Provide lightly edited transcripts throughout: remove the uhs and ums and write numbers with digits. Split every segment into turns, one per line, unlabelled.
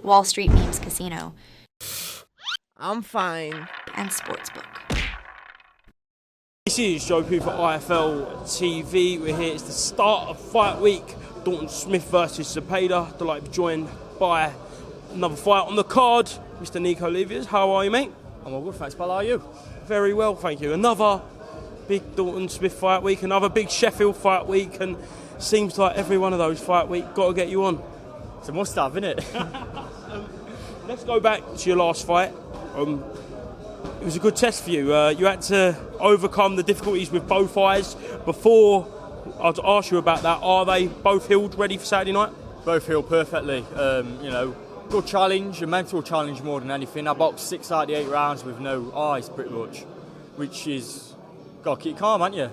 Wall Street Memes Casino,
I'm fine.
and Sportsbook.
This is Joe Pooh for IFLTV. We're here. It's the start of fight week. Devon Smith versus Zepeda. Delighted to be joined by another fight on the card, Mr. Nico Leivars. How are you, mate?
I'm all good, thanks, pal. How are you?
Very well, thank you. Another big Devon Smith fight week, another big Sheffield fight week, and seems like every one of those fight week got to get you on.
It's a must-have, isn't it?
Let's go back to your last fight. It was a good test for you. You had to overcome the difficulties with both eyes. Before I'd ask you about that, are they both healed, ready for Saturday night?
Both healed perfectly. Good challenge, a mental challenge more than anything. I boxed 6 out of the 8 rounds with no eyes, pretty much, which is, got to keep calm, haven't you?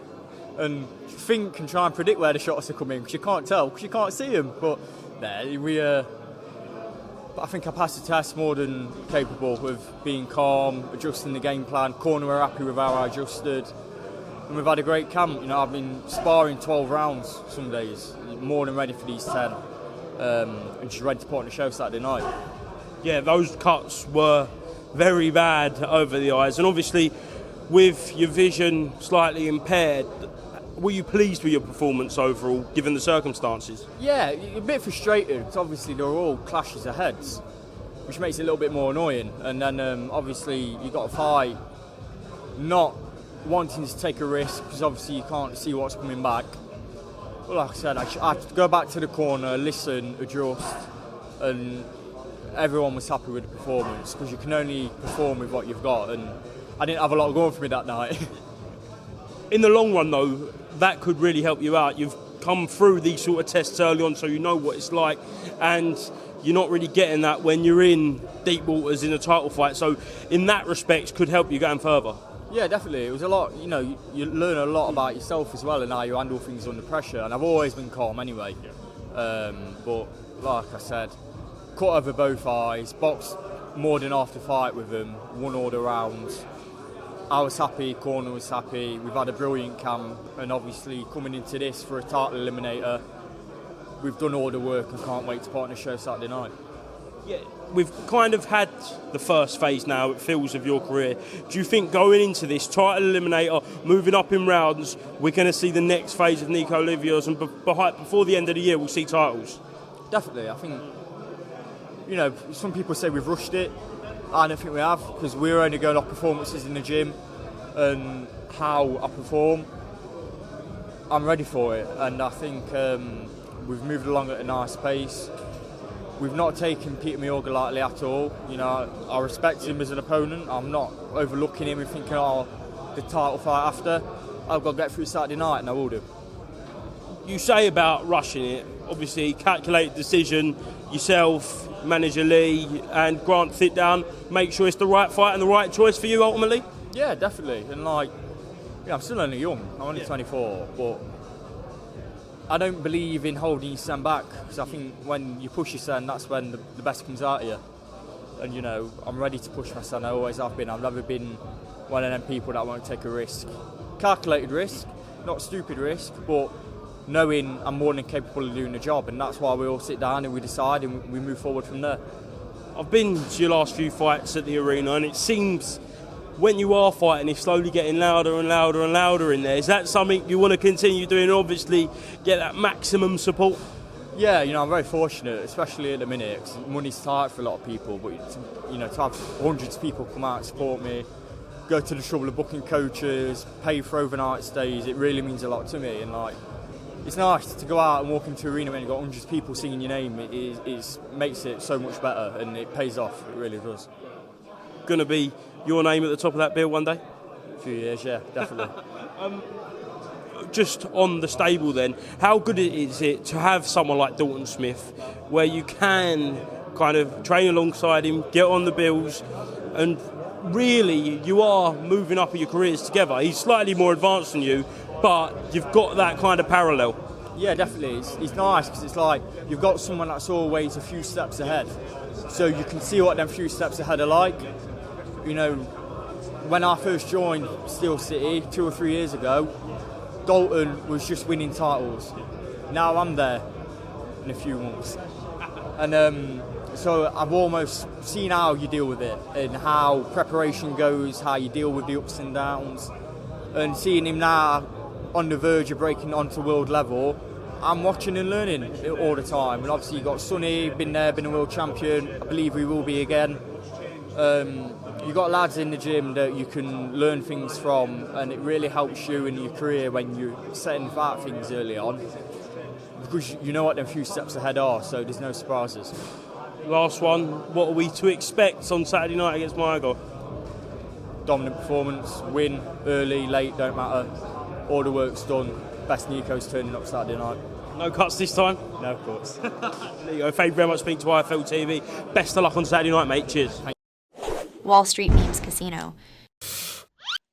And think and try and predict where the shots are coming, because you can't tell, because you can't see them. But I think I passed the test more than capable of being calm, adjusting the game plan. Corner were happy with how I adjusted, and we've had a great camp. You know, I've been sparring 12 rounds some days, more than ready for these 10. And she's ready to put on the show Saturday night.
Yeah, those cuts were very bad over the eyes, and obviously with your vision slightly impaired, were you pleased with your performance overall, given the circumstances?
Yeah, a bit frustrated, because obviously they're all clashes of heads, which makes it a little bit more annoying. And then obviously you've got to fight not wanting to take a risk, because obviously you can't see what's coming back. Well, like I said, I had to go back to the corner, listen, adjust, and everyone was happy with the performance, because you can only perform with what you've got, and I didn't have a lot going for me that night.
In the long run, though, that could really help you out. You've come through these sort of tests early on, so you know what it's like, and you're not really getting that when you're in deep waters in a title fight. So in that respect, could help you going further.
Yeah, definitely. It was a lot, you know, you learn a lot about yourself as well and how you handle things under pressure. And I've always been calm anyway. But like I said, cut over both eyes, boxed more than half the fight with them, won all the rounds. I was happy, corner was happy. We've had a brilliant camp, and obviously coming into this for a title eliminator, we've done all the work and can't wait to put on the show Saturday night.
Yeah, we've kind of had the first phase now, it feels, of your career. Do you think going into this title eliminator, moving up in rounds, we're going to see the next phase of Nico Leivars, and before the end of the year we'll see titles?
Definitely. I think, you know, some people say we've rushed it. I don't think we have, because we're only going off performances in the gym and how I perform. I'm ready for it, and I think we've moved along at a nice pace. We've not taken Peter Miorga lightly at all. You know, I respect him as an opponent. I'm not overlooking him and thinking, oh, the title fight after. I've got to get through Saturday night, and I will do.
You say about rushing it, obviously calculated decision, yourself, Manager Lee and Grant sit down, make sure it's the right fight and the right choice for you ultimately? Yeah,
definitely. And like, yeah, I'm still only young, I'm only 24, but I don't believe in holding your son back, because I think when you push your son, that's when the best comes out of you. And you know, I'm ready to push my son, I always have been. I've never been one of them people that won't take a risk. Calculated risk, not stupid risk, but knowing I'm more than capable of doing the job, and that's why we all sit down and we decide and we move forward from there.
I've been to your last few fights at the arena, and it seems when you are fighting it's slowly getting louder and louder and louder in there. Is that something you want to continue doing, and obviously get that maximum support?
Yeah, you know, I'm very fortunate, especially at the minute, because money's tight for a lot of people, but you know, to have hundreds of people come out and support me, go to the trouble of booking coaches, pay for overnight stays, it really means a lot to me. And like, it's nice to go out and walk into an arena when you've got hundreds of people singing your name. It makes it so much better, and it pays off. It really does.
Going to be your name at the top of that bill one day?
A few years, yeah, definitely.
Just on the stable then, how good is it to have someone like Devon Smith, where you can kind of train alongside him, get on the bills, and really you are moving up in your careers together? He's slightly more advanced than you, but you've got that kind of parallel.
Yeah, definitely. It's nice, because it's like you've got someone that's always a few steps ahead, so you can see what them few steps ahead are like. You know, when I first joined Steel City 2 or 3 years ago, Dalton was just winning titles. Now I'm there in a few months, and So I've almost seen how you deal with it and how preparation goes, how you deal with the ups and downs. And seeing him now on the verge of breaking onto world level, I'm watching and learning it all the time. And obviously you've got Sonny, been there, been a world champion. I believe he will be again. You've got lads in the gym that you can learn things from, and it really helps you in your career when you're setting about things early on, because you know what them few steps ahead are, so there's no surprises.
Last one, what are we to expect on Saturday night against Margot?
Dominant performance, win, early, late, don't matter. All the work's done. Best Nico's turning up Saturday night.
No cuts this time?
No cuts.
There you go. Thank you very much for speaking to IFLTV. Best of luck on Saturday night, mate. Cheers.
Wall Street Memes Casino,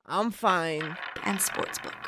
I'm fine.
and Sportsbook.